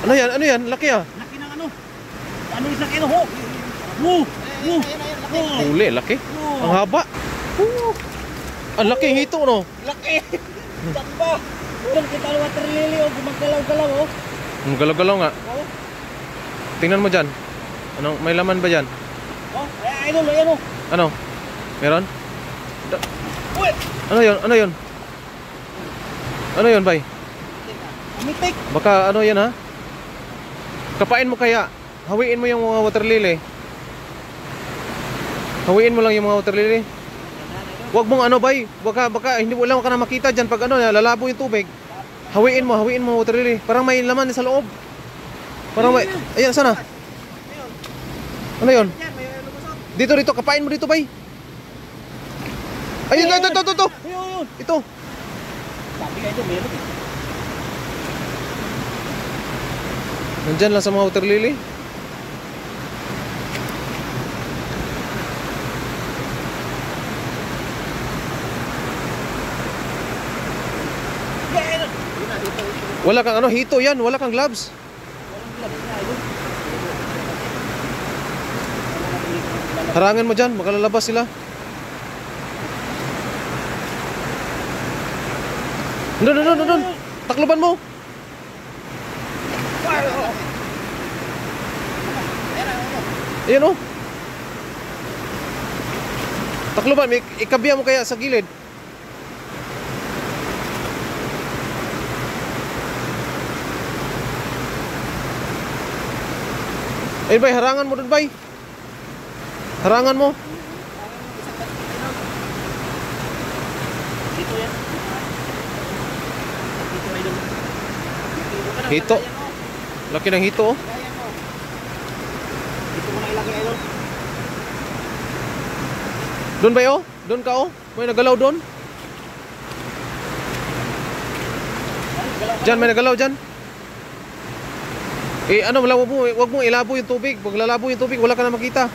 Ano yan? Ano yan? Laki ah. Laki ng ano? Ano isang kilo ho? Huli, laki. Ang haba. Ang laki ng hito, no? Laki! Tamba! Doon kita ang water lily, oh. Gumagalaw-galaw, oh. Galaw-galaw nga. Oh. Tingnan mo dyan. Anong, may laman ba dyan? Oh, ay, idol, ayan, oh. Ano? Meron? Uy! Ano yun? Ano yun? Ano yun, bay? Umitik! Baka ano yan, ha? Kapain mo kaya. Hawiin mo yung mga water lily. Hawiin mo lang yung mga water lily. Huwag mong ano, bay. Baka hindi mo lang ka na makita dyan pag ano, lalabo yung tubig. Hawiin mo water lily. Parang may laman sa loob. Parang may... Ayan, sana? Ano yun? Dito, kapain mo dito, bay. Ayun, ito. Ito. Sabi ka ito, meron. Nandyan lang sa mga water lily. Wala kang ano, hito yan. Wala kang gloves. Harangan mo dyan, makalalabas sila. Doon. Takloban mo. Ayan o. Takloban, ikabya mo kaya sa gilid. Ayun bay, harangan mo dun bay. Harangan mo. Dito yan. Hito. Laki ng hito oh. Dito mo na ilagay, idol. Doon bay oh. Doon ka oh. May nagalaw doon. Diyan, may nagalaw dyan. Ano, wag mo ilabo yung tubig. Pag lalabo yung tubig, wala ka na makita.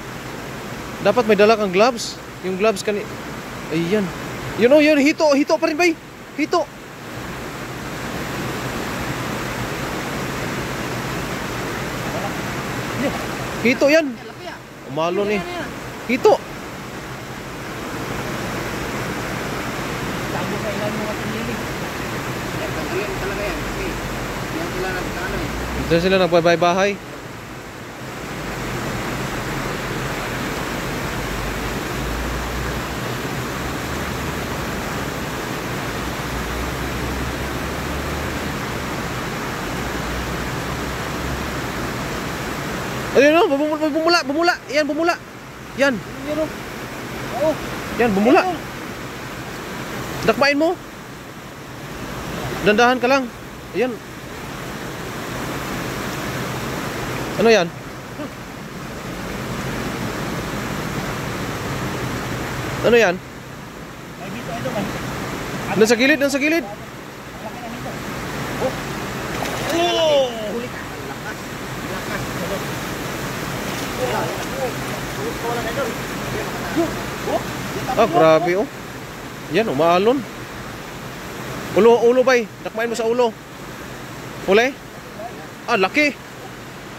Dapat may dala kang gloves. Yung gloves ayan. Yun oh, yun, hito pa rin bay. Hito. Hito yan. Umalo ni. Hito. Sabi sa ilan mga pinilig. Yan talaga yan. Okay. Yan sila nagkano eh. Diyan sila nagbahay-bahay. Ayun oh, bumula. Yan, bumula. Yan. Oo. Yan, bumula. Dakmain mo. Dandahan ka lang. Ayan. Ano yan? Ano yan? Ay, dito, idol. Doon sa gilid, doon sa gilid. Oh! Ah, grabe oh. Yan, umaalon. Ulo bay. Dakmain mo sa ulo. Huli? Ah, laki.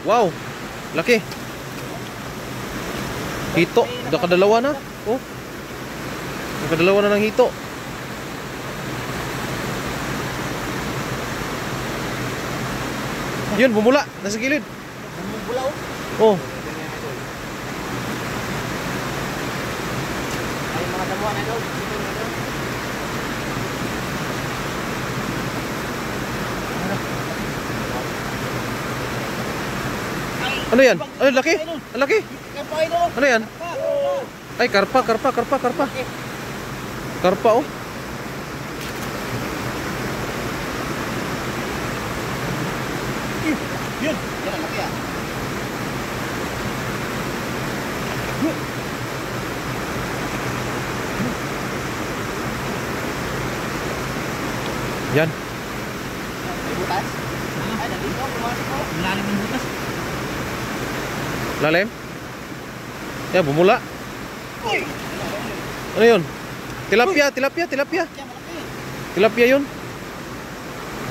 Wow. Laki. Hito. Nakadalawa na. Oh. Nakadalawa na ng hito. Yun, bumula. Nasa gilid. Bumula oh. Oh. Ay, mga damuhan, idol. Ano yan? Ay, laki. Ang laki. Karpa, idol. Ano yan? Ay, karpa. Karpa oh. Yun. Yan ang laki ah. Yan. May butas? Ay, nandito. Pumasok ko. Malalim ng butas. Lalim? Yan, bumula. Ano yun? Tilapia. Tilapia yun.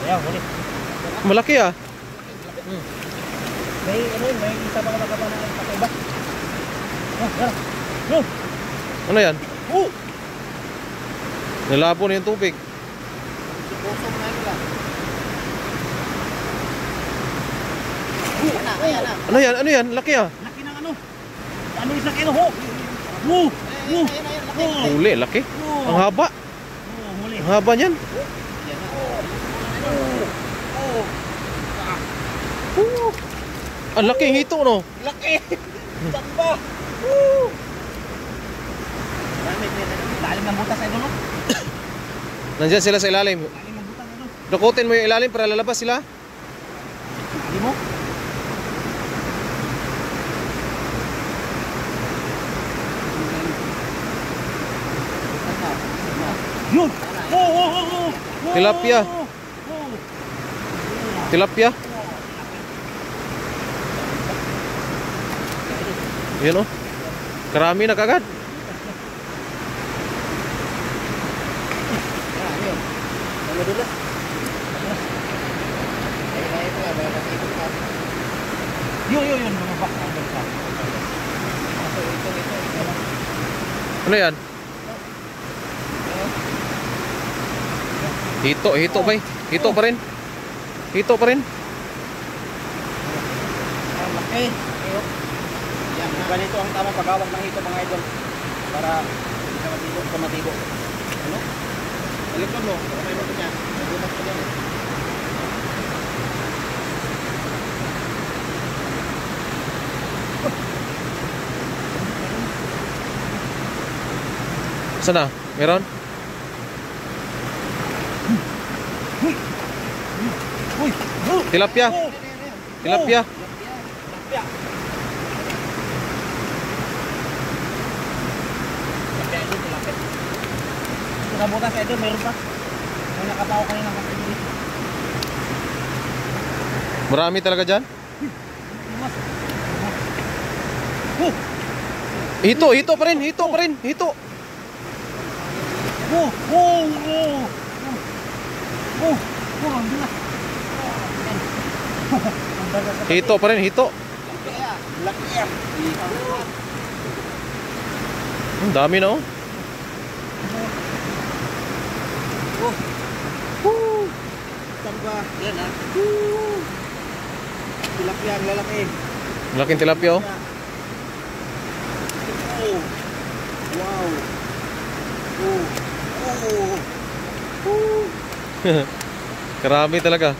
Ayan, huli. Malaki ah. May isa pa nakaba na kakaiba. Yan. Ano yan? Nalabo na yung tubig. Puso mo na yun lang. Ayan na. Ano yan? Ano yan? Laki ah. Laki ng ano? Ano isang kilo ho? Laki. Huli, laki. Ang haba. Huli. Ang haba niyan. Ang laki hito no. Laki. Samba. Lalim ng butas ay dulo. Nandiyan sila sa ilalim. Lalim ng butas ay dulo. Dukutin mo yung ilalim para lalabas sila. Hindi mo? Yun! Tilapia. Tilapia. Yan oh. Karami na kagad. Yun, mga bak. Ano yan? Hito ba? Hito pa rin. Hito pa rin. Laki. Yan, ganito ang tamang pagawag ng hito mga idol. Para hindi ka matibo. Ano? Alikon mo, may mo niya. Nagulat ko yan. Sana? Meron? Tilapia. Tilapia. Nabutas sa idol, mayroon pa. May nakatao kanina ng kapatid. Marami talaga dyan. Hito pa rin. Hito pa rin. Hito. Hito pa rin. Hito. Laki yan. Ang dami na oh. Tamba. Yan ha. Tilapia ang lalaki. Malaking tilapia oh. Wow. Karami talaga.